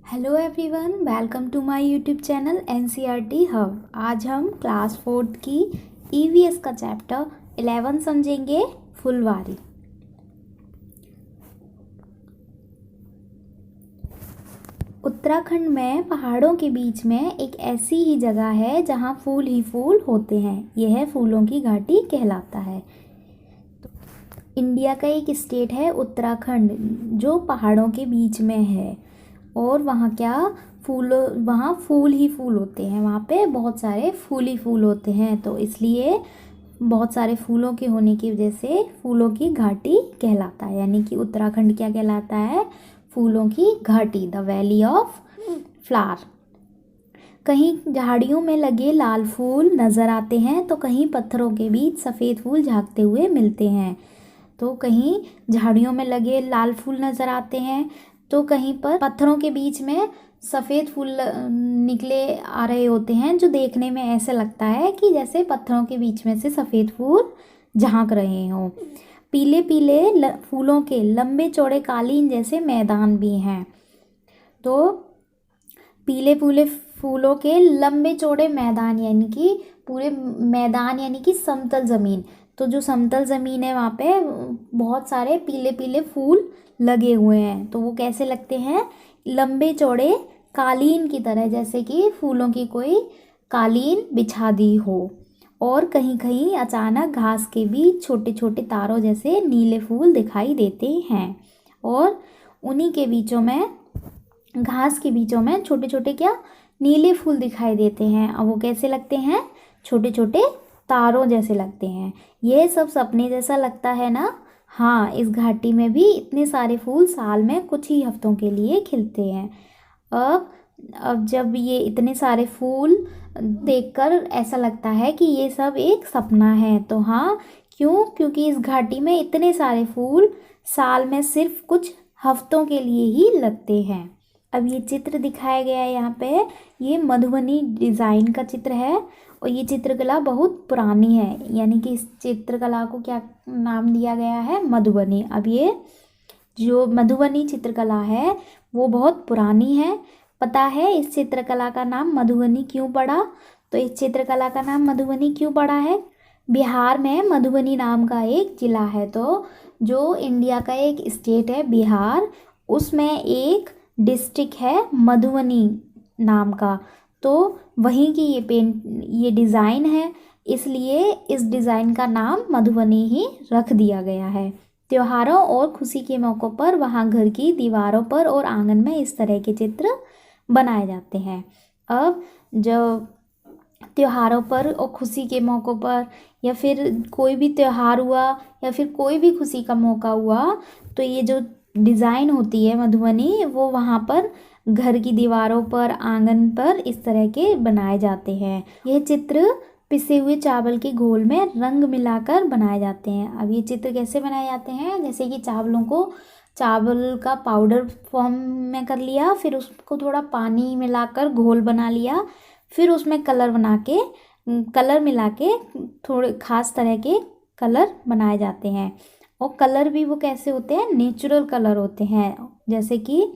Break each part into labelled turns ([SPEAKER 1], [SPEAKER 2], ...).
[SPEAKER 1] Hello everyone, welcome to my YouTube channel NCERT hub. आज हम class 4 की EVS का चैप्टर 11 समझेंगे, फुलवारी। उत्तराखंड में पहाड़ों के बीच में एक ऐसी ही जगह है जहाँ फूल ही फूल होते हैं। यह फूलों की घाटी कहलाता है। इंडिया का एक स्टेट है उत्तराखंड, जो पहाड़ों के बीच में है। और वहाँ वहाँ फूल ही फूल होते हैं। वहाँ पे बहुत सारे फूल ही फूल होते हैं, तो इसलिए बहुत सारे फूलों के होने की वजह से फूलों की घाटी कहलाता है। यानी कि उत्तराखंड क्या कहलाता है? फूलों की घाटी, द वैली ऑफ फ्लावर। कहीं झाड़ियों में लगे लाल फूल नज़र आते हैं, तो कहीं पत्थरों के बीच सफ़ेद फूल झांकते हुए मिलते हैं। तो कहीं झाड़ियों में लगे लाल फूल नज़र आते हैं, तो कहीं पर पत्थरों के बीच में सफ़ेद फूल निकले आ रहे होते हैं, जो देखने में ऐसा लगता है कि जैसे पत्थरों के बीच में से सफ़ेद फूल झांक रहे हों। पीले पीले फूलों के लंबे चौड़े कालीन जैसे मैदान भी हैं। तो पीले पीले फूलों के लंबे चौड़े मैदान, यानी कि पूरे मैदान, यानी कि समतल ज़मीन। तो जो समतल ज़मीन है वहाँ पे बहुत सारे पीले पीले फूल लगे हुए हैं। तो वो कैसे लगते हैं? लंबे चौड़े कालीन की तरह, जैसे कि फूलों की कोई कालीन बिछा दी हो। और कहीं कहीं अचानक घास के बीच छोटे छोटे तारों जैसे नीले फूल दिखाई देते हैं। और उन्हीं के बीचों में, घास के बीचों में छोटे छोटे क्या नीले फूल दिखाई देते हैं। अब वो कैसे लगते हैं? छोटे छोटे तारों जैसे लगते हैं। यह सब सपने जैसा लगता है ना? हाँ, इस घाटी में भी इतने सारे फूल साल में कुछ ही हफ्तों के लिए खिलते हैं। अब जब ये इतने सारे फूल देखकर ऐसा लगता है कि ये सब एक सपना है। तो हाँ, क्यों? क्योंकि इस घाटी में इतने सारे फूल साल में सिर्फ कुछ हफ्तों के लिए ही लगते हैं। अब ये चित्र दिखाया गया है यहाँ पे, ये मधुबनी डिज़ाइन का चित्र है। और ये चित्रकला बहुत पुरानी है, यानी कि इस चित्रकला को क्या नाम दिया गया है? मधुबनी। अब ये जो मधुबनी चित्रकला है वो बहुत पुरानी है। पता है इस चित्रकला का नाम मधुबनी क्यों पड़ा? तो इस चित्रकला का नाम मधुबनी क्यों पड़ा है? बिहार में मधुबनी नाम का एक ज़िला है। तो जो इंडिया का एक स्टेट है बिहार, उसमें एक डिस्ट्रिक्ट है मधुबनी नाम का। तो वहीं की ये डिज़ाइन है, इसलिए इस डिज़ाइन का नाम मधुबनी ही रख दिया गया है। त्योहारों और खुशी के मौक़ों पर वहाँ घर की दीवारों पर और आंगन में इस तरह के चित्र बनाए जाते हैं। अब जब त्योहारों पर और खुशी के मौक़ों पर, या फिर कोई भी त्यौहार हुआ या फिर कोई भी खुशी का मौका हुआ, तो ये जो डिज़ाइन होती है मधुबनी, वो वहाँ पर घर की दीवारों पर, आंगन पर इस तरह के बनाए जाते हैं। यह चित्र पिसे हुए चावल के घोल में रंग मिलाकर बनाए जाते हैं। अब ये चित्र कैसे बनाए जाते हैं? जैसे कि चावल का पाउडर फॉर्म में कर लिया, फिर उसको थोड़ा पानी मिलाकर घोल बना लिया, फिर उसमें कलर मिला के थोड़े खास तरह के कलर बनाए जाते हैं। और कलर भी वो कैसे होते हैं? नेचुरल कलर होते हैं, जैसे कि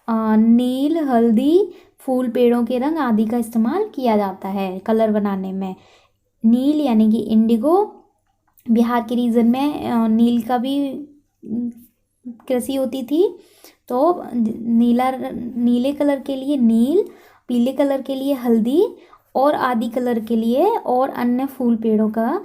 [SPEAKER 1] नील, हल्दी, फूल, पेड़ों के रंग आदि का इस्तेमाल किया जाता है कलर बनाने में। नील यानी कि इंडिगो, बिहार के रीजन में नील का भी कृषि होती थी। तो नीले कलर के लिए नील, पीले कलर के लिए हल्दी, और आदि कलर के लिए और अन्य फूल पेड़ों का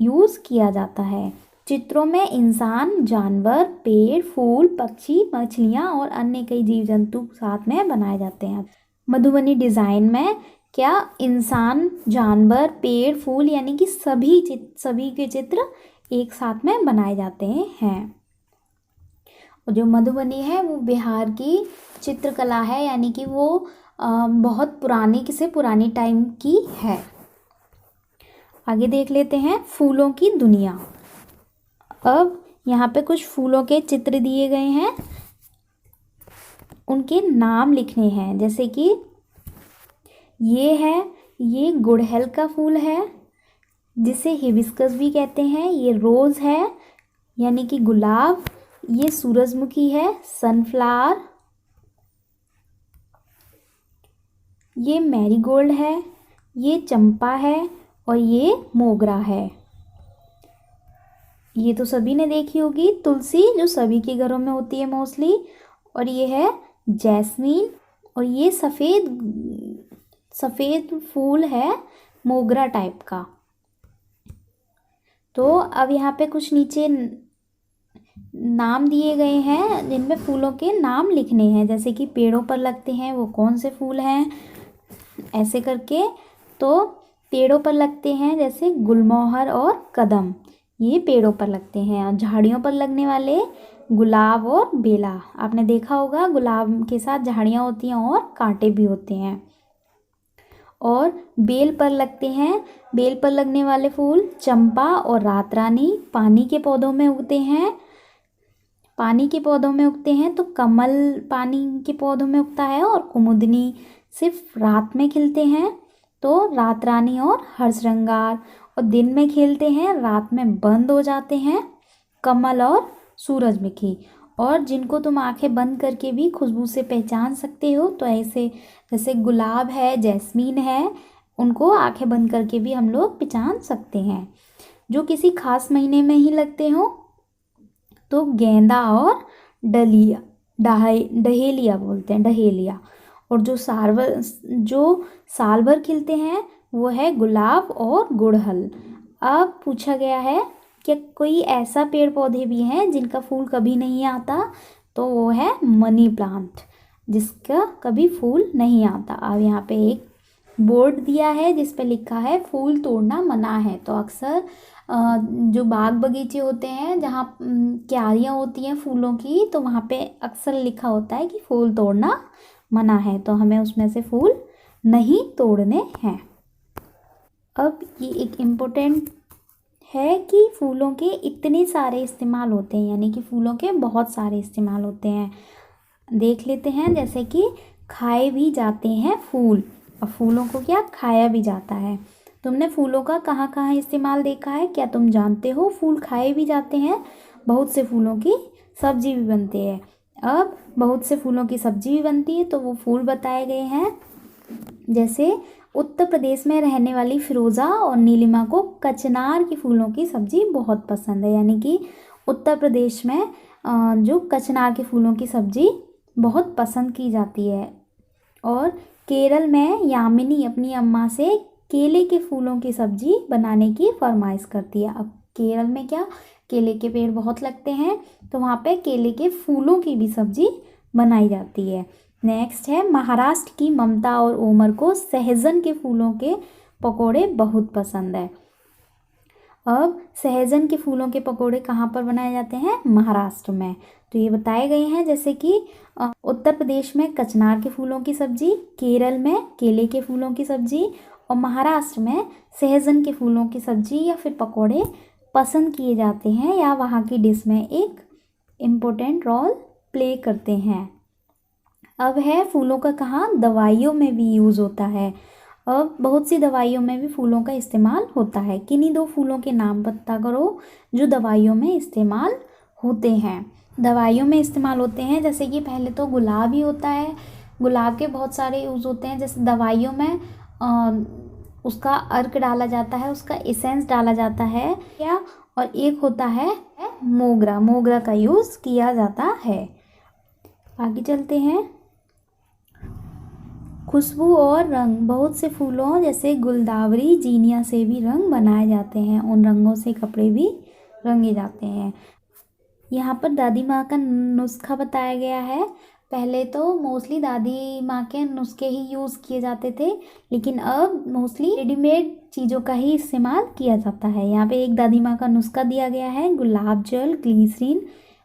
[SPEAKER 1] यूज़ किया जाता है। चित्रों में इंसान, जानवर, पेड़, फूल, पक्षी, मछलियाँ और अन्य कई जीव जंतु साथ में बनाए जाते हैं। मधुबनी डिज़ाइन में क्या इंसान, जानवर, पेड़, फूल, यानी कि सभी के चित्र एक साथ में बनाए जाते हैं। और जो मधुबनी है वो बिहार की चित्रकला है, यानी कि वो बहुत पुरानी टाइम की है। आगे देख लेते हैं फूलों की दुनिया। अब यहाँ पे कुछ फूलों के चित्र दिए गए हैं, उनके नाम लिखने हैं। जैसे कि ये गुड़हल का फूल है, जिसे हिबिस्कस भी कहते हैं। ये रोज़ है, यानी कि गुलाब। ये सूरजमुखी है, सनफ्लावर। ये मैरीगोल्ड है, ये चंपा है और ये मोगरा है। ये तो सभी ने देखी होगी, तुलसी जो सभी के घरों में होती है मोस्टली, और ये है जैस्मीन, और ये सफ़ेद सफ़ेद फूल है मोगरा टाइप का। तो अब यहाँ पे कुछ नीचे नाम दिए गए हैं जिनमें फूलों के नाम लिखने हैं, जैसे कि पेड़ों पर लगते हैं वो कौन से फूल हैं, ऐसे करके। तो पेड़ों पर लगते हैं जैसे गुलमोहर और कदम, ये पेड़ों पर लगते हैं। और झाड़ियों पर लगने वाले गुलाब और बेला, आपने देखा होगा गुलाब के साथ झाड़ियाँ होती हैं और कांटे भी होते हैं। और बेल पर लगते हैं, बेल पर लगने वाले फूल चंपा और रात रानी, पानी के पौधों में उगते हैं, पानी के पौधों में उगते हैं तो कमल पानी के पौधों में उगता है, और कुमुदनी सिर्फ रात में खिलते हैं तो रात रानी और हर्षरंगार, और दिन में खिलते हैं रात में बंद हो जाते हैं कमल और सूरजमुखी। और जिनको तुम आंखें बंद करके भी खुशबू से पहचान सकते हो, तो ऐसे जैसे गुलाब है, जैस्मीन है, उनको आंखें बंद करके भी हम लोग पहचान सकते हैं। जो किसी खास महीने में ही लगते हो तो गेंदा और डलिया, डहेलिया बोलते हैं, डहेलिया। और जो साल भर खिलते हैं वो है गुलाब और गुड़हल। अब पूछा गया है कि कोई ऐसा पेड़ पौधे भी हैं जिनका फूल कभी नहीं आता, तो वो है मनी प्लांट, जिसका कभी फूल नहीं आता। अब यहाँ पे एक बोर्ड दिया है जिस पे लिखा है फूल तोड़ना मना है। तो अक्सर जो बाग बगीचे होते हैं जहाँ क्यारियाँ होती हैं फूलों की, तो वहाँ पे अक्सर लिखा होता है कि फूल तोड़ना मना है, तो हमें उसमें से फूल नहीं तोड़ने हैं। अब ये एक इम्पोर्टेंट है कि फूलों के इतने सारे इस्तेमाल होते हैं, यानी कि फूलों के बहुत सारे इस्तेमाल होते हैं। देख लेते हैं, जैसे कि खाए भी जाते हैं फूल, और फूलों को क्या खाया भी जाता है। तुमने फूलों का कहाँ कहाँ इस्तेमाल देखा है, क्या तुम जानते हो? फूल खाए भी जाते हैं, बहुत से फूलों की सब्जी भी बनती है। अब बहुत से फूलों की सब्जी भी बनती है, तो वो फूल बताए गए हैं। जैसे उत्तर प्रदेश में रहने वाली फिरोज़ा और नीलिमा को कचनार के फूलों की सब्ज़ी बहुत पसंद है, यानी कि उत्तर प्रदेश में जो कचनार के फूलों की सब्ज़ी बहुत पसंद की जाती है। और केरल में यामिनी अपनी अम्मा से केले के फूलों की सब्ज़ी बनाने की फरमाइश करती है। अब केरल में क्या, केले के पेड़ बहुत लगते हैं, तो वहाँ पे केले के फूलों की भी सब्ज़ी बनाई जाती है। नेक्स्ट है, महाराष्ट्र की ममता और ओमर को सहजन के फूलों के पकोड़े बहुत पसंद है। अब सहजन के फूलों के पकोड़े कहाँ पर बनाए जाते हैं? महाराष्ट्र में। तो ये बताए गए हैं, जैसे कि उत्तर प्रदेश में कचनार के फूलों की सब्ज़ी, केरल में केले के फूलों की सब्ज़ी, और महाराष्ट्र में सहजन के फूलों की सब्ज़ी या फिर पकोड़े पसंद किए जाते हैं, या वहाँ की डिश में एक इम्पोर्टेंट रोल प्ले करते हैं। अब है फूलों का कहाँ दवाइयों में भी यूज़ होता है। अब बहुत सी दवाइयों में भी फूलों का इस्तेमाल होता है। किन्हीं दो फूलों के नाम पता करो जो दवाइयों में इस्तेमाल होते हैं। दवाइयों में इस्तेमाल होते हैं, जैसे कि पहले तो गुलाब ही होता है। गुलाब के बहुत सारे यूज़ होते हैं, जैसे दवाइयों में उसका अर्क डाला जाता है, उसका एसेंस डाला जाता है क्या, और एक होता है मोगरा, मोगरा का यूज़ किया जाता है। आगे चलते हैं। खुशबू और रंग, बहुत से फूलों जैसे गुलदावरी, जीनिया से भी रंग बनाए जाते हैं, उन रंगों से कपड़े भी रंगे जाते हैं। यहाँ पर दादी माँ का नुस्खा बताया गया है। पहले तो मोस्टली दादी माँ के नुस्खे ही यूज़ किए जाते थे, लेकिन अब मोस्टली रेडीमेड चीज़ों का ही इस्तेमाल किया जाता है। यहाँ पे एक दादी माँ का नुस्खा दिया गया है, गुलाब जल ग्लिसरीन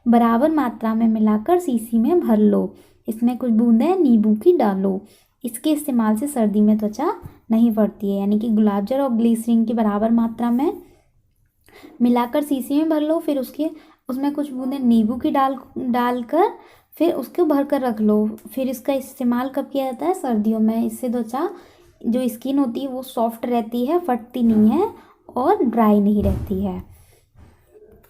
[SPEAKER 1] बराबर मात्रा में मिलाकर शीशी में भर लो, इसमें कुछ बूंदें नींबू की डालो, इसके इस्तेमाल से सर्दी में त्वचा नहीं बढ़ती है। यानी कि गुलाब जल और ग्लिसरीन की बराबर मात्रा में मिलाकर शीशी में भर लो, फिर उसमें कुछ बूंदें नींबू की डालकर फिर उसको भर कर रख लो। फिर इसका इस्तेमाल कब किया जाता है? सर्दियों में। इससे त्वचा जो स्किन होती है वो सॉफ्ट रहती है, फटती नहीं है और ड्राई नहीं रहती है।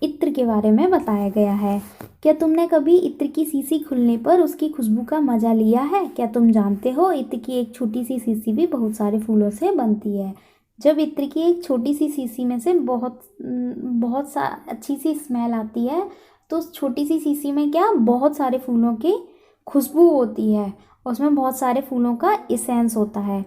[SPEAKER 1] इत्र के बारे में बताया गया है। क्या तुमने कभी इत्र की शीशी खुलने पर उसकी खुशबू का मज़ा लिया है? क्या तुम जानते हो इत्र की एक छोटी सी शीशी भी बहुत सारे फूलों से बनती है। जब इत्र की एक छोटी सी शीशी में से बहुत अच्छी सी स्मेल आती है, तो उस छोटी सी शीशी में क्या बहुत सारे फूलों की खुशबू होती है, उसमें बहुत सारे फूलों का एसेंस होता है।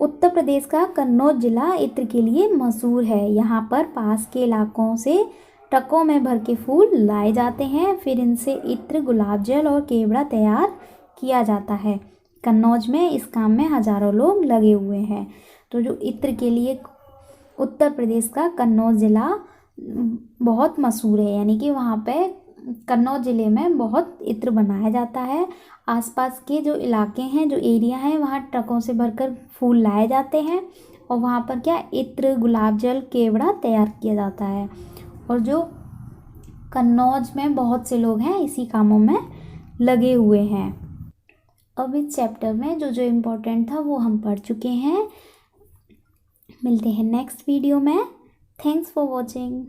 [SPEAKER 1] उत्तर प्रदेश का कन्नौज जिला इत्र के लिए मशहूर है। यहाँ पर पास के इलाकों से ट्रकों में भर के फूल लाए जाते हैं, फिर इनसे इत्र, गुलाब जल और केवड़ा तैयार किया जाता है। कन्नौज में इस काम में हजारों लोग लगे हुए हैं। तो जो इत्र के लिए उत्तर प्रदेश का कन्नौज ज़िला बहुत मशहूर है, यानी कि वहाँ पे कन्नौज ज़िले में बहुत इत्र बनाया जाता है। आसपास के जो इलाके हैं, जो एरिया हैं, वहाँ ट्रकों से भरकर फूल लाए जाते हैं और वहाँ पर क्या इत्र, गुलाब जल, केवड़ा तैयार किया जाता है। और जो कन्नौज में बहुत से लोग हैं इसी कामों में लगे हुए हैं। अब इस चैप्टर में जो जो इम्पोर्टेंट था वो हम पढ़ चुके हैं। मिलते हैं नेक्स्ट वीडियो में। Thanks for watching.